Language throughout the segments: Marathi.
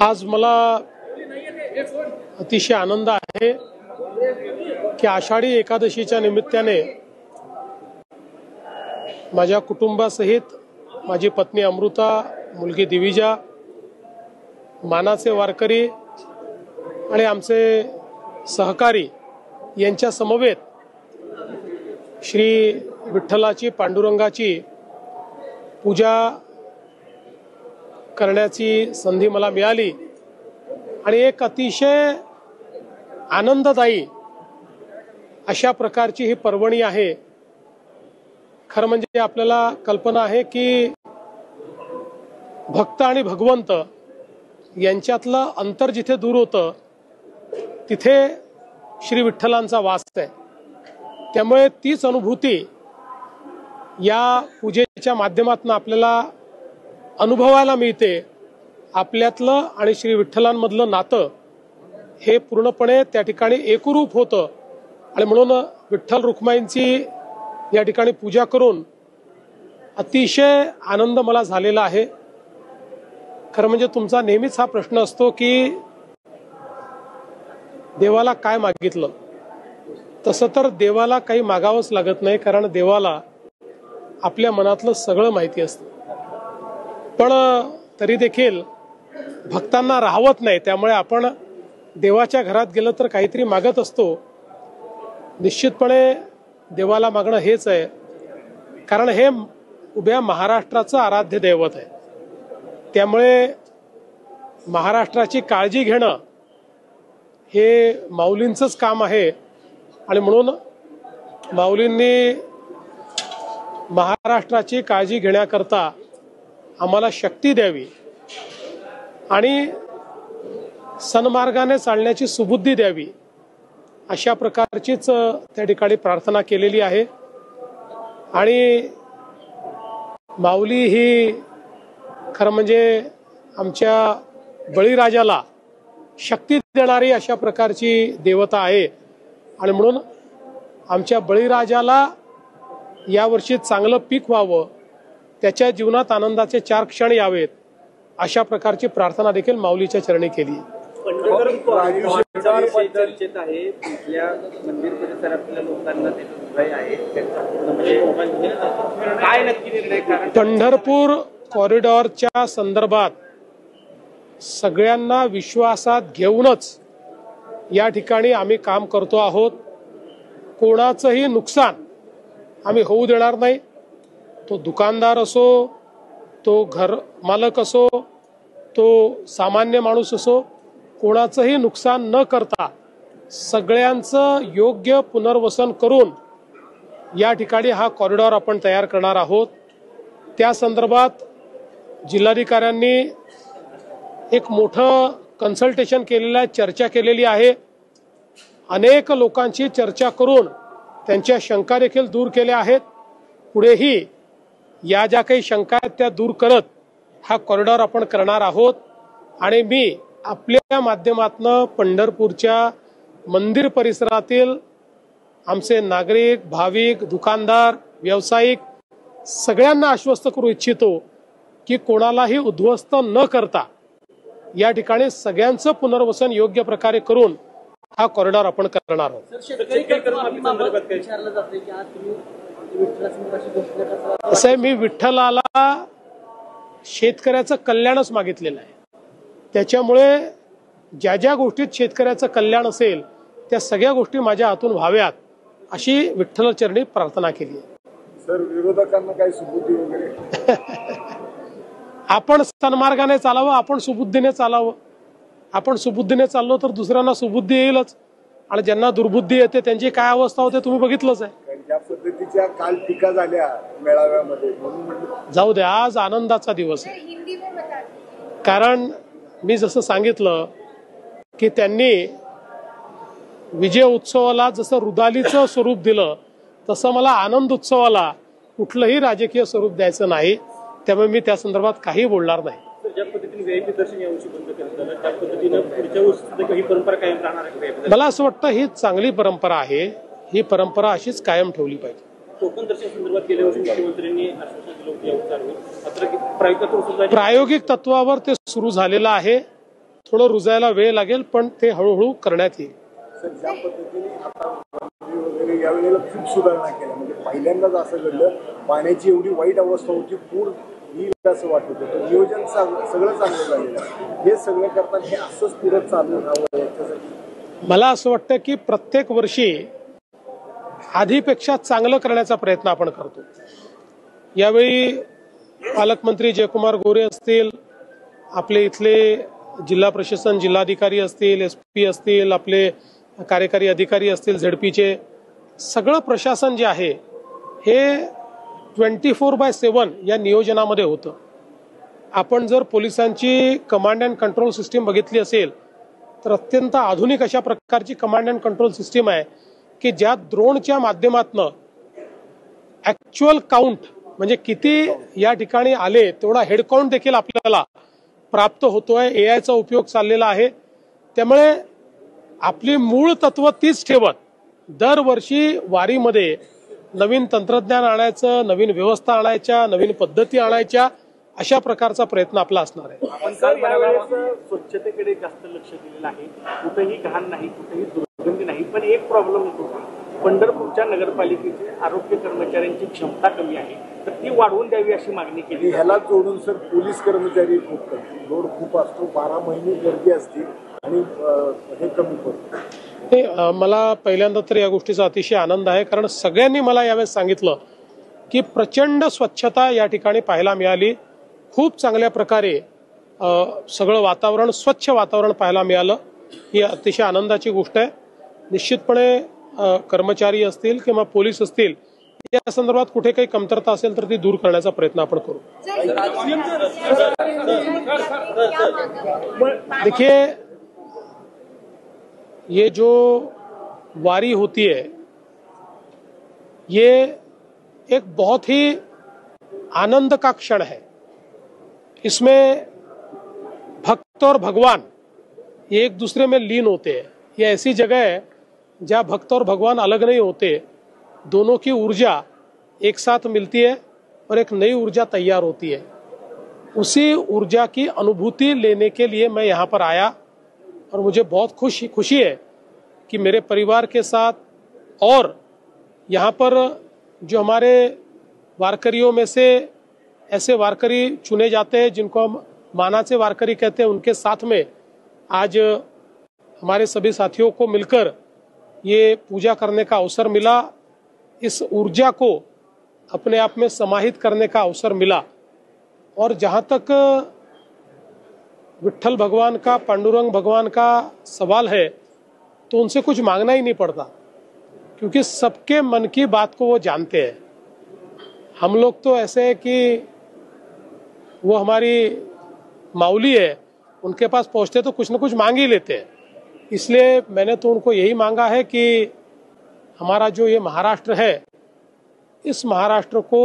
आज मला अतिशय आनंद आहे की आषाढी एकादशीच्या निमित्ताने माझ्या कुटुंबासहित माझी पत्नी अमृता, मुलगी दिविजा, मानाचे वारकरी आणि आमचे सहकारी यांच्या समवेत श्री विठ्ठलाची, पांडुरंगाची पूजा करण्याची संधी मला मिळाली आणि एक अतिशय आनंददायी अशा प्रकारची ही पर्वणी आहे। खरं म्हणजे आपल्याला कल्पना आहे की भक्त आणि भगवंत यांच्यातलं अंतर जिथे दूर होतं तिथे श्री विठ्ठलांचा वास आहे। त्यामुळे तीच अनुभूती या पूजेच्या माध्यमातून आपल्याला अनुभवायला मिळते। आपल्यातलं आणि श्री विठ्ठलांमधलं नातं हे पूर्णपणे त्या ठिकाणी एकरूप होतं आणि म्हणून विठ्ठल रुक्माईंची या ठिकाणी पूजा करून अतिशय आनंद मला झालेला आहे। खरं म्हणजे तुमचा नेहमीच हा प्रश्न असतो की देवाला काय मागितलं। तसं तर देवाला काही मागावंच लागत नाही, कारण देवाला आपल्या मनातलं सगळं माहिती असतं। पण तरी देखील भक्तांना राहवत नाही, त्यामुळे आपण देवाच्या घरात गेलं तर काहीतरी मागत असतो। निश्चितपणे देवाला मागणं हेच आहे, कारण हे उभ्या महाराष्ट्राचं आराध्य दैवत आहे। त्यामुळे महाराष्ट्राची काळजी घेणं हे माऊलींचंच काम आहे आणि म्हणून माऊलींनी महाराष्ट्राची काळजी घेण्याकरता आम्हाला शक्ती द्यावी आणि सन्मार्गाने चालण्याची सुबुद्धी द्यावी, अशा प्रकारचीच त्या ठिकाणी प्रार्थना केलेली आहे। आणि माऊली ही खरं म्हणजे आमच्या बळीराजाला शक्ती देणारी अशा प्रकारची देवता आहे आणि म्हणून आमच्या बळीराजाला यावर्षी चांगलं पीक व्हावं, त्याच्या जीवनात आनंदाचे 4 क्षण यावेत, अशा प्रकारची प्रार्थना देखील माऊलीच्या चरणी केली। पंढरपूर कॉरिडॉरच्या संदर्भात सगळ्यांना विश्वासात घेऊनच या ठिकाणी आम्ही काम करतो आहोत। कोणाचंही नुकसान आम्ही होऊ देणार नाही। तो दुकानदार असो, तो घर मालक असो, तो सामान्य माणूस असो, कोणाचंही नुकसान न करता सगळ्यांचं योग्य पुनर्वसन करून या ठिकाणी हा कॉरिडॉर आपण तयार करणार आहोत। त्या संदर्भात जिल्हाधिकाऱ्यांनी एक मोठं कन्सल्टेशन केलेलं आहे, चर्चा केलेली आहे। अनेक लोकांची चर्चा करून त्यांच्या शंका देखील दूर केल्या आहेत। पुढेही या ज्या काही शंका आहेत त्या दूर करत हा कॉरिडॉर आपण करणार आहोत। आणि मी आपल्या माध्यमातून पंढरपूरच्या मंदिर परिसरातील आमचे नागरिक, भाविक, दुकानदार, व्यावसायिक सगळ्यांना आश्वस्त करू इच्छितो की कोणालाही उद्ध्वस्त न करता या ठिकाणी सगळ्यांचं पुनर्वसन योग्य प्रकारे करून हा कॉरिडॉर आपण करणार आहोत। असं आहे, मी विठ्ठलाला शेतकऱ्याचं कल्याणच मागितलेलं आहे। त्याच्यामुळे ज्या ज्या गोष्टीत शेतकऱ्याचं कल्याण असेल त्या सगळ्या गोष्टी माझ्या हातून व्हाव्यात अशी विठ्ठलचरणी प्रार्थना केली आहे। सर, विरोधकांना काही सुबुद्धी वगैरे आपण सन्मार्गाने चालावं, आपण सुबुद्धीने चालावं। आपण सुबुद्धीने चाललो तर दुसऱ्यांना सुबुद्धी येईलच आणि ज्यांना दुर्बुद्धी येते त्यांची काय अवस्था होते तुम्ही बघितलंच आहे। ज्या पद्धतीच्या काल टीका झाल्या मेळाव्यामध्ये, जाऊ द्या, आज आनंदाचा दिवस आहे। कारण मी जसं सांगितलं की त्यांनी विजय उत्सवाला जसं रुदालीचं स्वरूप दिलं तसं मला आनंद उत्सवाला कुठलंही राजकीय स्वरूप द्यायचं नाही। त्यामुळे मी त्या संदर्भात काही बोलणार नाही। मला असं वाटतं ही चांगली परंपरा आहे, ही परंपरा अशीच कायम ठेवली पाहिजे। कोकण दर्शन संदर्भात गेल्या वर्षी मुख्यमंत्र्यांनी आश्वासन सांगितलं होतं यावर कारवाई, मात्र प्रायोगिक तत्वावर ते सुरू झालेलं आहे. थोडं रुजायला वेळ लागेल, पण ते हळूहळू करण्यात येईल. सर, ज्या पद्धतीने आता मंत्री वगैरे यावेळेला खूप सुधारणा केल्या, म्हणजे पहिल्यांदाच असं घडलं, पाण्याची एवढी वाईट अवस्था होती, पूर येईल असं वाटत होतं, नियोजन सगळं चांगलं झालेलं आहे. हे सगळं करताना हे असंच पुढे चालू राहावं याच्यासाठी मला असं वाटतं की प्रत्येक वर्षी आधीपेक्षा चांगलं करण्याचा प्रयत्न आपण करतो. यावेळी पालकमंत्री जयकुमार गोरे असतील, आपले इथले जिल्हा प्रशासन जिल्हाधिकारी असतील, SP असतील, आपले कार्यकारी अधिकारी असतील, ZPचे सगळं प्रशासन जे आहे हे 24/7 या नियोजनामध्ये होतं. आपण जर पोलिसांची कमांड अँड कंट्रोल सिस्टीम बघितली असेल तर अत्यंत आधुनिक अशा प्रकारची कमांड अँड कंट्रोल सिस्टीम आहे की ज्यात ड्रोनच्या माध्यमातून ऍक्च्युअल काउंट म्हणजे किती या ठिकाणी आले तेवढा हेड काउंट देखील आपल्याला प्राप्त होतोय. AI चा उपयोग चाललेला आहे. त्यामुळे आपली मूळ तत्व तीच ठेवत दरवर्षी वारीमध्ये नवीन तंत्रज्ञान आणायचं, नवीन व्यवस्था आणायच्या, नवीन पद्धती आणायच्या, अशा प्रकारचा प्रयत्न आपला असणार आहे. आपण काल यावेळेस स्वच्छतेकडे जास्त लक्ष दिलेलं आहे. कुठेही घाण नाही, कुठेही दुर्गंधी नाही. पण एक प्रॉब्लेम येतो, पंढरपूरच्या नगरपालिकेचे आरोग्य कर्मचाऱ्यांची क्षमता कमी आहे, तर ती वाढवून द्यावी अशी मागणी केली. ह्याला जोडून सर पोलीस कर्मचारी खूप लोड खूप असतो, 12 महिने गर्दी असते आणि हे कमी पडतं. मला पहिल्यांदा तर या गोष्टीचा अतिशय आनंद आहे, कारण सगळ्यांनी मला यावेळेस सांगितलं की प्रचंड स्वच्छता या ठिकाणी पाहायला मिळाली. खूप चांगल्या प्रकारे सगळं वातावरण, स्वच्छ वातावरण पाहायला मिळालं. ही अतिशय आनंदाची गोष्ट आहे. निश्चितपणे कर्मचारी असतील किंवा पोलीस असतील या संदर्भात कुठे काही कमतरता असेल तर ती दूर करण्याचा प्रयत्न आपण करू. देखिए, ये जो वारी होती है ये एक बहुत ही आनंद का क्षण है. इसमें भक्त और भगवान ये एक दूसरे में लीन होते हैं. ये ऐसी जगह है जहाँ भक्त और भगवान अलग नहीं होते, दोनों की ऊर्जा एक साथ मिलती है और एक नई ऊर्जा तैयार होती है. उसी ऊर्जा की अनुभूति लेने के लिए मैं यहाँ पर आया और मुझे बहुत खुशी है कि मेरे परिवार के साथ और यहाँ पर जो हमारे वारकरियों में से ऐसे वारकरी चुने जाते हैं जिनको हम मानाचे वारकरी कहते हैं, उनके साथ में आज हमारे सभी साथियों को मिलकर ये पूजा करने का अवसर मिला. इस ऊर्जा को अपने आप में समाहित करने का अवसर मिला. और जहाँ तक विट्ठल भगवान का, पांडुरंग भगवान का सवाल है तो उनसे कुछ मांगना ही नहीं पड़ता, क्योंकि सबके मन की बात को वो जानते हैं. हम लोग तो ऐसे है कि वो हमारी माऊली है, उनके पास पहुंचते तो कुछ न कुछ मांग ही लेते हैं. इसलिए मैंने तो उनको यही मांगा है कि हमारा जो ये महाराष्ट्र है, इस महाराष्ट्र को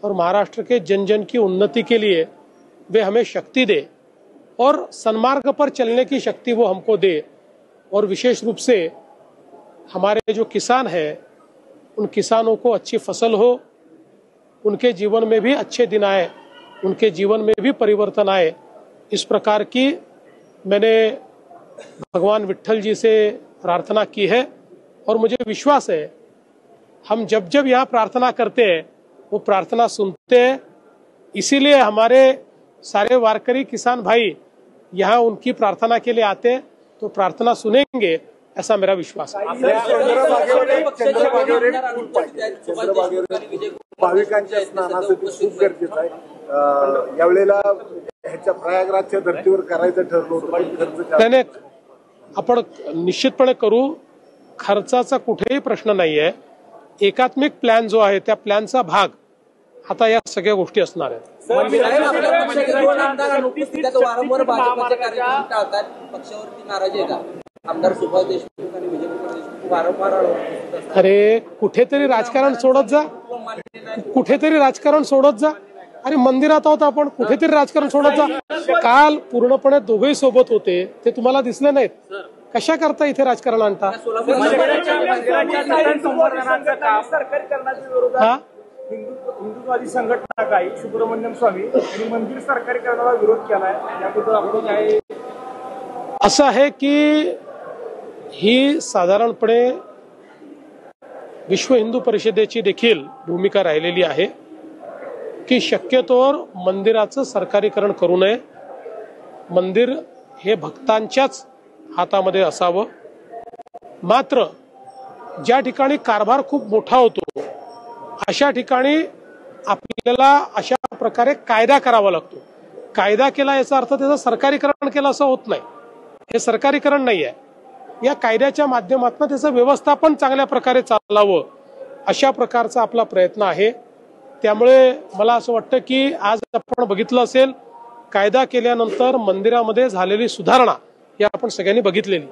और महाराष्ट्र के जन जन की उन्नति के लिए वे हमें शक्ति दे और सन्मार्ग पर चलने की शक्ति वो हमको दे. और विशेष रूप से हमारे जो किसान हैं, उन किसानों को अच्छी फसल हो, उनके जीवन में भी अच्छे दिन आए, उनके जीवन में भी परिवर्तन आए, इस प्रकार की मैंने भगवान विट्ठल जी से प्रार्थना की है. और मुझे विश्वास है हम जब जब यहाँ प्रार्थना करते हैं वो प्रार्थना सुनते हैं. इसीलिए हमारे सारे वारकरी किसान भाई यहाँ उनकी प्रार्थना के लिए आते हैं, तो प्रार्थना सुनेंगे ऐसा मेरा विश्वास है. भाविकांच्या स्नानासाठी खूप गरजेचं आहे. यावेळेला ह्याच्या प्रयागराजच्या धर्तीवर करायचं ठरलं होतं. नाही, आपण निश्चितपणे करू. खर्चाचा कुठेही प्रश्न नाहीये. एकात्मिक प्लॅन जो आहे त्या प्लॅनचा भाग आता या सगळ्या गोष्टी असणार आहेत. अरे कुठेतरी राजकारण सोडत जा, कुठेतरी राजकारण सोडत जा. अरे मंदिरात आहोत आपण, कुठेतरी राजकारण सोडत जा. काल पूर्णपणे दोघेही सोबत होते, ते तुम्हाला दिसले नाहीत. कशा करता इथे राजकारण आणता? हिंदुत्ववादी संघटना काही सुब्रमण्यम स्वामी यांनी मंदिर सरकारीकरणाला विरोध केलाय, याबद्दल आपण काय? असं आहे की ही साधारणपणे विश्व हिंदू परिषदेची देखील भूमिका राहिलेली आहे की शक्यतोवर मंदिराचं सरकारीकरण करू नये. मंदिर हे भक्तांच्याच हातामध्ये असावं. मात्र ज्या ठिकाणी कारभार खूप मोठा होतो अशा ठिकाणी आपल्याला अशा प्रकारे कायदा करावा लागतो. कायदा केला याचा अर्थ त्याचं सरकारीकरण केलं असं होत नाही. हे सरकारीकरण नाही आहे. या कायद्याच्या माध्यमातून त्याचं व्यवस्थापन चांगल्या प्रकारे चालावं अशा प्रकारचा आपला प्रयत्न आहे. त्यामुळे मला असं वाटतं की आज आपण बघितलं असेल कायदा केल्यानंतर मंदिरामध्ये झालेली सुधारणा या आपण सगळ्यांनी बघितलेली.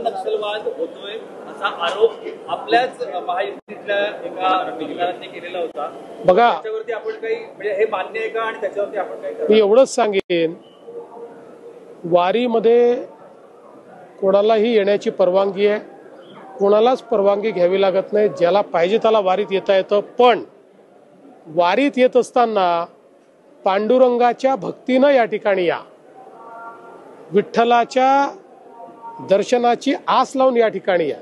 नक्षलवाद होतोय असा आरोप आपल्याच महायुतीतल्या एका ठिकाणी केलेला होता. बघा, त्याच्यावरती आपण काही म्हणजे हे मान्य आहे का आणि त्याच्यावरती आपण काही मी एवढंच सांगेन, वारीमध्ये कोणालाही येण्याची परवानगी आहे. कोणालाच परवानगी घ्यावी लागत नाही. ज्याला पाहिजे त्याला वारीत येता येतं. पण वारीत येत असताना पांडुरंगाच्या भक्तीनं या ठिकाणी या, विठ्ठलाच्या दर्शनाची आस लावून या ठिकाणी या.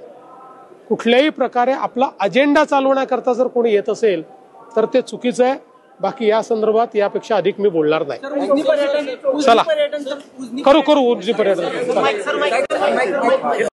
कुठल्याही प्रकारे आपला अजेंडा चालवण्याकरता जर कोणी येत असेल तर ते चुकीचं आहे. बाकी या संदर्भात यापेक्षा अधिक मी बोलणार नाही. चला करू उजनी पर्यटन.